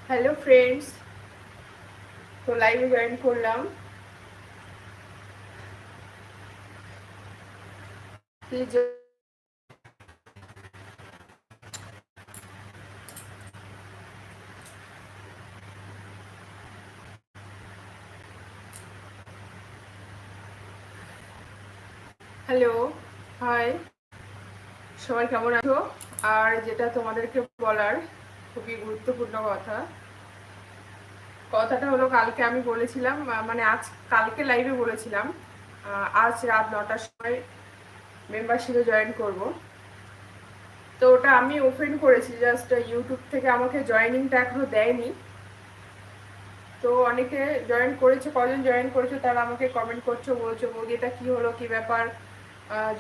Hello friends, তো লাইভে join করলাম। প্লিজ। হ্যালো, হাই, সবাই কেমন আছো? আর যেটা তোমাদেরকে বলার খুবই গুরুত্বপূর্ণ কথাটা হলো, কালকে আমি বলেছিলাম, মানে কালকে লাইভে বলেছিলাম আজ রাত 9টার সময় মেম্বারশিপে জয়েন করব। তো ওটা আমি ওপেন করেছি, জাস্ট ইউটিউব থেকে আমাকে জয়েনিংটা এখনো দেয়নি। তো অনেকে জয়েন করেছে, কজন জয়েন করেছে তারা আমাকে কমেন্ট করছো, বলছো বৌদি এটা কি হলো, কি ব্যাপার,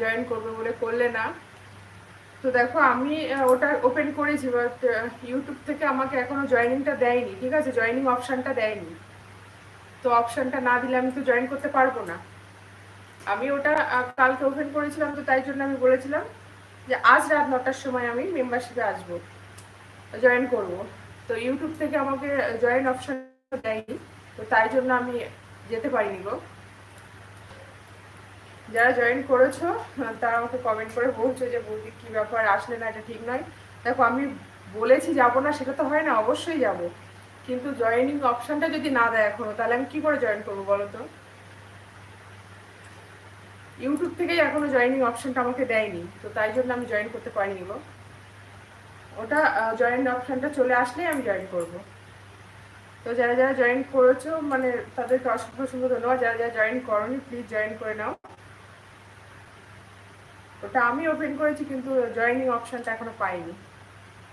জয়েন করবে বলে করলে না। তো দেখো, আমি ওটা ওপেন করেছি, বাট ইউটিউব থেকে আমাকে এখনো জয়েনিংটা দেয়নি। ঠিক আছে, জয়েনিং অপশানটা দেয়নি। তো অপশানটা না দিলে আমি তো জয়েন করতে পারবো না। আমি ওটা কালকে ওপেন করেছিলাম, তো তাই জন্য আমি বলেছিলাম যে আজ রাত 9টার সময় আমি মেম্বারশিপে আসবো, জয়েন করব। তো ইউটিউব থেকে আমাকে জয়েন অপশান দেয়নি, তো তাই জন্য আমি যেতে পারিনি গো। যারা জয়েন করেছো তারা আমাকে কমেন্ট করে বলছো যে বৌদি কি ব্যাপার, আসলে না, এটা ঠিক নয়। দেখো, আমি বলেছি যাব না, সেটা তো হয় না, অবশ্যই যাব। কিন্তু জয়েনিং অপশনটা যদি না দেয় এখনো, তাহলে আমি কি করে জয়েন করবো বলো তো? ইউটিউব থেকেই এখনো জয়েনিং অপশনটা আমাকে দেয়নি, তো তাই জন্য আমি জয়েন করতে পারিনি গো। ওটা জয়েন অপশনটা চলে আসলেই আমি জয়েন করব। তো যারা যারা জয়েন করেছো, মানে তাদেরকে অসংখ্য অসংখ্য ধন্যবাদ। যারা যারা জয়েন করোনি, প্লিজ জয়েন করে নাও। ওটা আমি ওপেন করেছি, কিন্তু জয়েনিং অপশনটা এখনো পাইনি,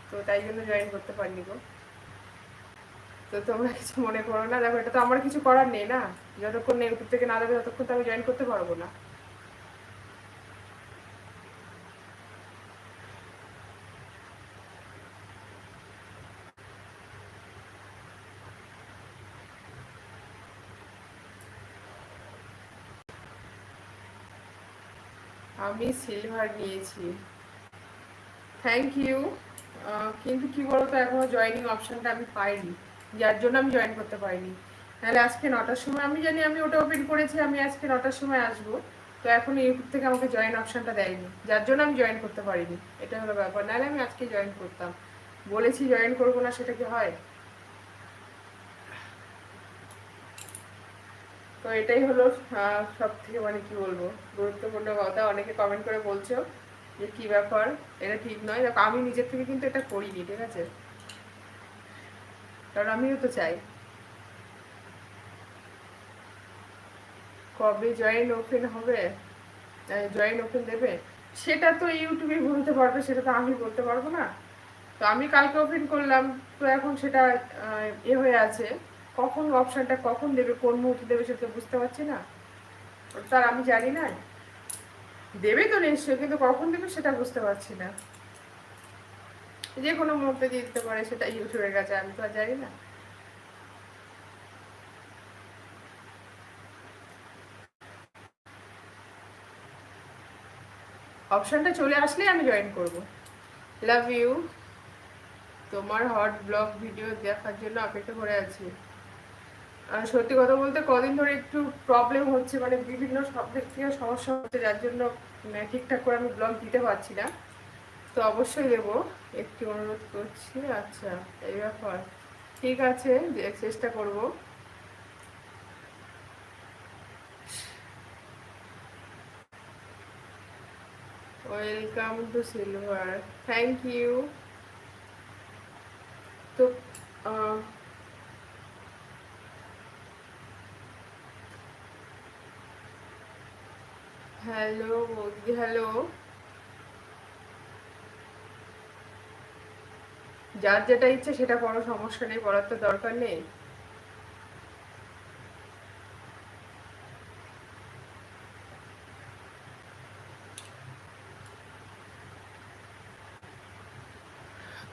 তো তাই জন্য জয়েন করতে পারিনি গো। তো তোমরা কিছু মনে করো না, দেখো এটা তো আমার কিছু করার নেই না। যতক্ষণ না ইউটিউব থেকে না দেবে ততক্ষণ তো আমি জয়েন করতে পারবো না। আমি সিলভার নিয়েছি, থ্যাংক ইউ। কিন্তু কি বলতো, এখনো জয়েনিং অপশনটা আমি পাইনি, যার জন্য আমি জয়েন করতে পারিনি। নাহলে আজকে 9টার সময়, আমি জানি আমি ওটা ওপেন করেছি, আমি আজকে 9টার সময় আসবো। তো এখন ইউটিউব থেকে আমাকে জয়েন অপশনটা দেয়নি, যার জন্য আমি জয়েন করতে পারিনি। এটা হলো ব্যাপার, নাহলে আমি আজকে জয়েন করতাম। বলেছি জয়েন করবো না, সেটা কি হয়? তো এটাই হলো সব থেকে, মানে কি বলবো, গুরুত্বপূর্ণ কথা। অনেকে কমেন্ট করে বলছো যে কি ব্যাপার, এটা ঠিক নয়। দেখো, আমি নিজের থেকে কিন্তু এটা করিনি, ঠিক আছে? কারণ আমিও তো চাই। কবে জয়েন ওপেন হবে, জয়েন ওপেন দেবে, সেটা তো ইউটিউবে বলতে পারবে, সেটা তো আমি বলতে পারবো না। তো আমি কালকে ওপেন করলাম, তো এখন সেটা হয়ে আছে। কখন অপশনটা কখন দেবে, কোন মুহূর্তে দেবে, সেটা তো বুঝতে পারছি না। ওটা আর আমি জানি না। দেবে তো নিশ্চয়ই, কিন্তু কখন দেবে সেটা বুঝতে পারছি না। যে কোনো মুহূর্তে দিয়ে দিতে পারে, সেটা ইউটিউবের কাছে, আমি তো আর জানি না। অপশনটা চলে আসলেই আমি জয়েন করব। Love you. তোমার হট ব্লগ ভিডিও দেখার জন্য অপেক্ষা করে আছি। আর সত্যি কথা বলতে, কদিন ধরে একটু প্রবলেম হচ্ছে, মানে বিভিন্ন সব দিক থেকে সমস্যা হচ্ছে, যার জন্য ঠিকঠাক করে আমি ব্লগ দিতে পারছি না। তো অবশ্যই দেবো, একটু অনুরোধ করছি। আচ্ছা, এই ব্যাপার, ঠিক আছে, চেষ্টা করব। Welcome to Silver, thank you. তো হ্যালো বৌদি, হ্যালো। যার যেটা ইচ্ছে সেটা করো, সমস্যা নেই, বলার তো দরকার নেই।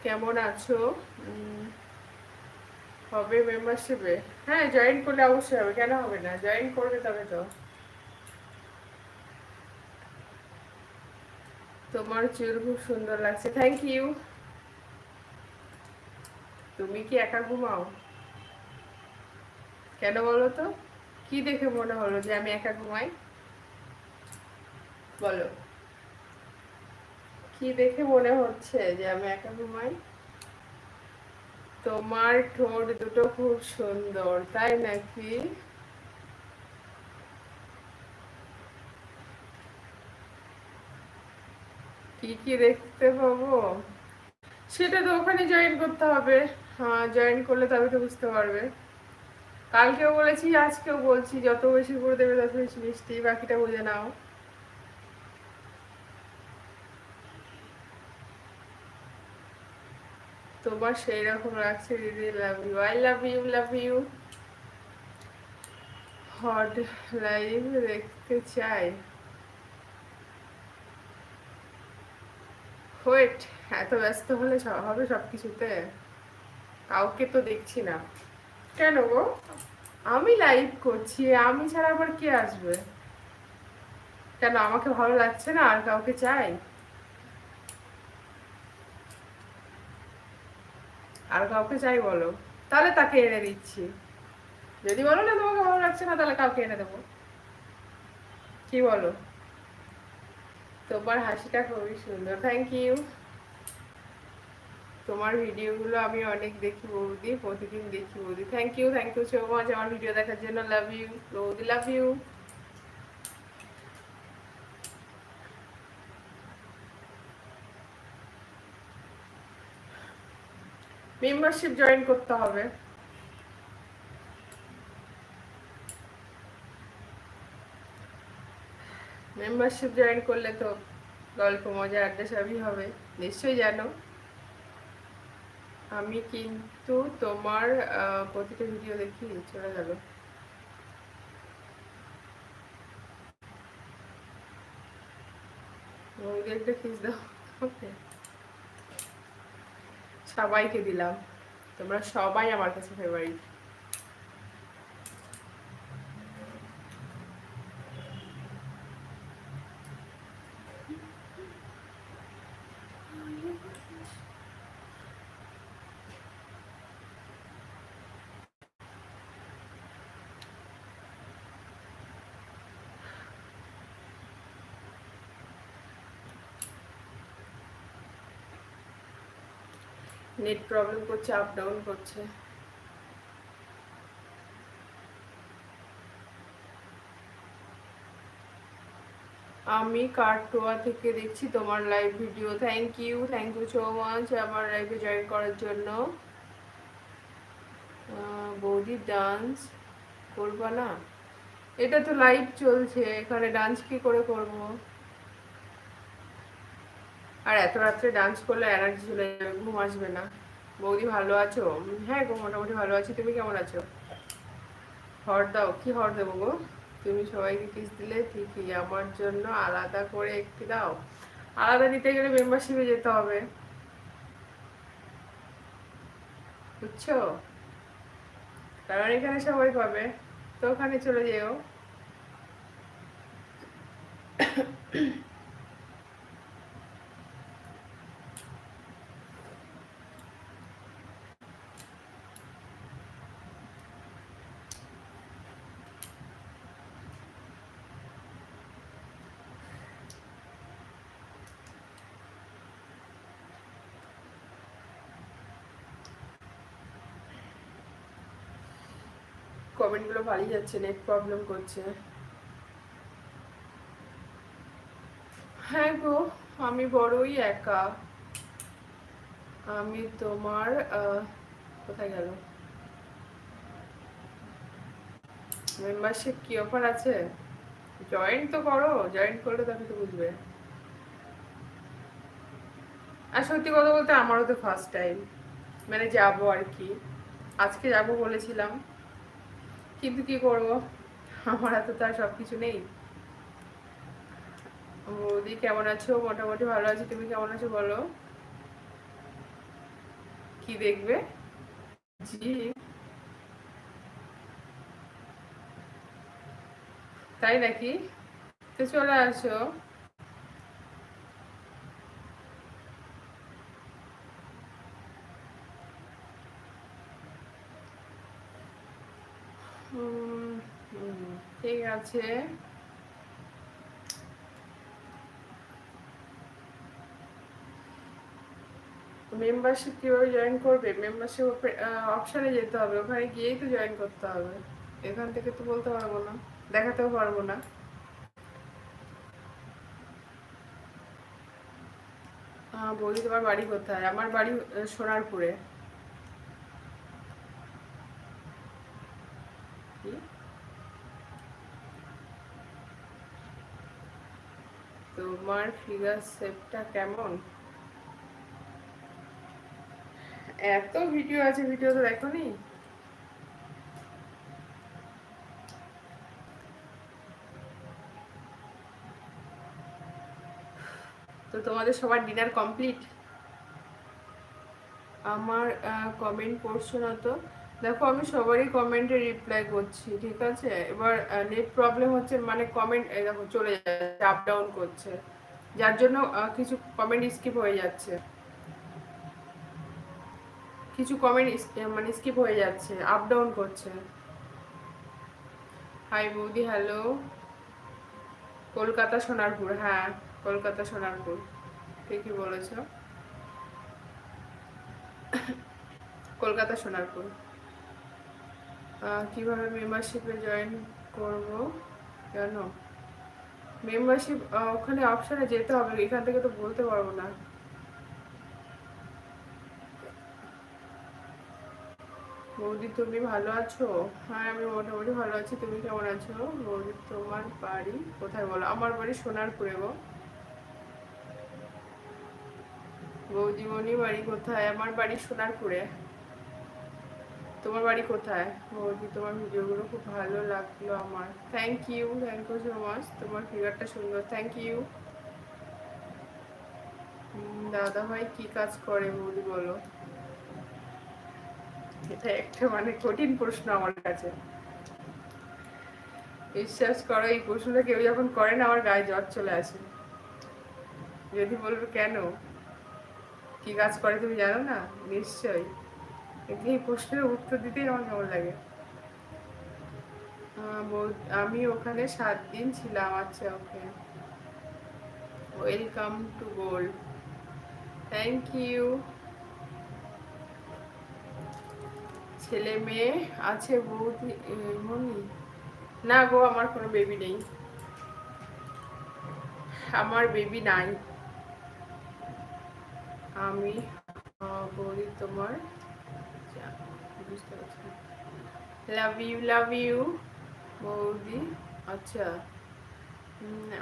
কেমন আছো? হবে মেম্বারশিপে? হ্যাঁ, জয়েন করলে অবশ্যই হবে, কেন হবে না, জয়েন করবে তবে তো। তোমার চুল খুব সুন্দর লাগছে, থ্যাংক ইউ। তুমি কি একা ঘুমাও? কেন বলো তো? কি দেখে মনে হলো যে আমি একা ঘুমাই? বলো, কি দেখে মনে হচ্ছে যে আমি একা ঘুমাই? তোমার ঠোঁট দুটো খুব সুন্দর, তাই নাকি? কি কি দেখতে পাবো? সেটা তো ওখানে জয়েন করতে হবে। হ্যাঁ, জয়েন করলে তবে তো বুঝতে পারবে। কালকেও বলেছি, আজকেও বলছি, যত বেশি করে দেবে তত বেশি মিষ্টি, বাকিটা বুঝে নাও। তোমার সেই রকম লাগছে দিদি, love you, I love you, love you. Hot live দেখতে চাই। ওয়েট, এত ব্যস্ত হলে হবে সব কিছুতে? কাউকে তো দেখছি না। কেন গো? আমি লাইভ করছি, আমি ছাড়া আবার কে আসবে? কেন, আমাকে ভালো লাগছে না আর কাউকে চাই? আর কাউকে চাই বলো, তাহলে তাকে এনে দিচ্ছি। যদি বলো না তোমাকে ভালো লাগছে না, তাহলে কাউকে এনে দেবো। কি বলো? তোমার হাসিটা খুবই সুন্দর, থ্যাংক ইউ। তোমার ভিডিওগুলো আমি অনেক দেখি বৌদি, প্রতিদিন দেখি বৌদি, thank you, thank you so much আমার ভিডিও দেখার জন্য, লাভ ইউ বৌদি, লাভ ইউ। মেম্বারশিপ জয়েন করতে হবে। মেম্বারশিপ জয়েন করলে তো গল্প মজা আড্ডা সবই হবে, নিশ্চয়ই জানো। আমি কিন্তু তোমার প্রতিটা ভিডিও দেখি। চলে গেল। বৌদি একটা কিস দাও। ওকে, সবাইকে দিলাম, তোমরা সবাই আমার কাছে ফেভারিট। নেট প্রবলেম করছে, আপ ডাউন করছে। আমি কাটোয়া থেকে দেখছি তোমার live video, thank you so much আমার লাইভে জয়েন করার জন্য। বৌদি ডান্স করবা না? এটা তো লাইভ চলছে, এখানে ডান্স কি করে করব? আর এত রাত্রে ডান্স করলে এনার্জি চলে যাবে, ঘুম আসবে না। বৌদি ভালো আছো? হ্যাঁ গো, মোটামুটি ভালো আছি, তুমি কেমন আছো? হট দাও, কি হট দেবো গো? তুমি সবাইকে কিস দিলে ঠিকই, আমার জন্য আলাদা করে একটি দাও। আলাদা দিতে গেলে মেম্বারশিপে যেতে হবে, বুঝছো? কারণ এখানে সবাই পাবে, তো ওখানে চলে যেও। কমেন্টগুলো পালিয়ে যাচ্ছে, নেট প্রবলেম করছে। হ্যাঁ গো, আমি বড়ই একা। আমি তোমার কোথায় গেল? মেম্বারশিপ কি অফার আছে? জয়েন তো করো, জয়েন করলে তবে তো বুঝবে। আর সত্যি কথা বলতে আমারও তো ফার্স্ট টাইম, মানে যাবো আর কি, আজকে যাবো বলেছিলাম, কিন্তু কি করব, আমার হাতে তো আর সবকিছু নেই। বৌদি কেমন আছো? মোটামুটি ভালো আছি, তুমি কেমন আছো বলো। কি দেখবে? জি, তাই নাকি? তো চলে আসো। হুম, ঠিক আছে। মেম্বারশিপ কিভাবে জয়েন করবে? মেম্বারশিপ অপশনে যেতে হবে, ওখানে গিয়েই তো জয়েন করতে হবে। এখান থেকে তো বলতে পারবো না, দেখাতেও পারবো না। বলি তোমার বাড়ি কোথায়? আমার বাড়ি সোনারপুরে। কি? তোমার ফিগার শেপটা কেমন? এত ভিডিও আছে, ভিডিও তো দেখোনি? তো তোমাদের সবার ডিনার কমপ্লিট? আমার কমেন্ট পড়ছো না তো? দেখো আমি সবারই কমেন্টে রিপ্লাই করছি, ঠিক আছে? এবার নেট প্রবলেম হচ্ছে, মানে কমেন্ট দেখো চলে যাচ্ছে, আপ ডাউন করছে, যার জন্য কিছু কমেন্ট স্কিপ হয়ে যাচ্ছে, কিছু কমেন্ট মানে স্কিপ হয়ে যাচ্ছে, আপ ডাউন করছে। হাই বৌদি, হ্যালো। কলকাতা সোনারপুর, হ্যাঁ, কলকাতা সোনারপুর, ঠিকই বলেছ। কলকাতা সোনারপুর। কিভাবে মেম্বারশিপে জয়েন করব জানো? মেম্বারশিপ ওখানে অপশানে যেতে হবে, এখান থেকে তো বলতে পারবো না। বৌদি তুমি ভালো আছো? হ্যাঁ আমি মোটামুটি ভালো আছি, তুমি কেমন আছো? বৌদি তোমার বাড়ি কোথায় বলো? আমার বাড়ি সোনারপুরে গো। বৌদিমণি বাড়ি কোথায়? আমার বাড়ি সোনারপুরে। তোমার বাড়ি কোথায়? বৌদি তোমার ভিডিওগুলো খুব ভালো লাগলো আমার। Thank you, thank you so much, তোমার ফিগারটা সুন্দর, থ্যাংক ইউ। দাদা ভাই কি কাজ করে বৌদি বলো? এটা একটা মানে কঠিন প্রশ্ন আমার কাছে। বিশ্বাস করো, এই প্রশ্নটা কেউ যখন করে না, আমার গায়ে জ্বর চলে আসে। যদি বলবে কেন, কি কাজ করে তুমি জানো না? নিশ্চয়ই। কিন্তু এই প্রশ্নের উত্তর দিতেই আমার কেমন লাগে। আমি ওখানে 7 দিন ছিলাম। আচ্ছা, okay. Welcome to gold, thank you. ছেলে মেয়ে আছে বৌদি মনি? না গো, আমার কোনো বেবি নেই, আমার বেবি নাই। আমি বৌদি তোমার, বুঝতে পারছি, লাভ ইউ, লাভ ইউ বৌদি। আচ্ছা,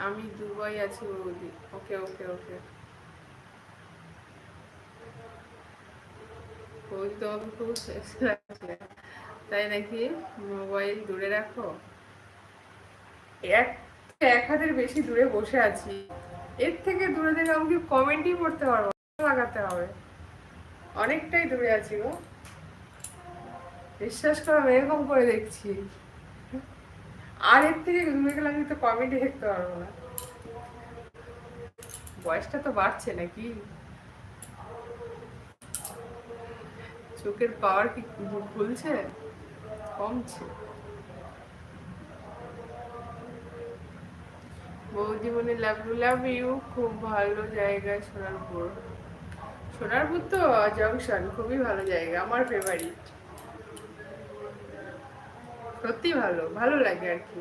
আমি দুবাই আছি বৌদি। ওকে ওকে ওকে। বৌদি তোমাকে খুব সেক্সি লাগছে, তাই নাকি? মোবাইল দূরে রাখো। এক 1 হাতের বেশি দূরে বসে আছি, এর থেকে দূরে থেকে আমাকে কমেন্টই করতে পারবো, লাগাতে হবে। অনেকটাই দূরে আছি গো, বিশ্বাস করো, আমি এরকম করে দেখছি। আর এর থেকে দূরে গেলে আমি তো কমেন্টই দেখতে পারবো না। বয়সটা তো বাড়ছে নাকি? চোখের পাওয়ার কি খুলছে, কমছে? বৌদি মনে লাভ ইউ, লাভ ইউ। খুব ভালো জায়গায় সোনারপুর। সোনারপুর তো জংশন খুবই ভালো জায়গা, আমার ফেভারিট। সত্যি ভালো, ভালো লাগে আর কি।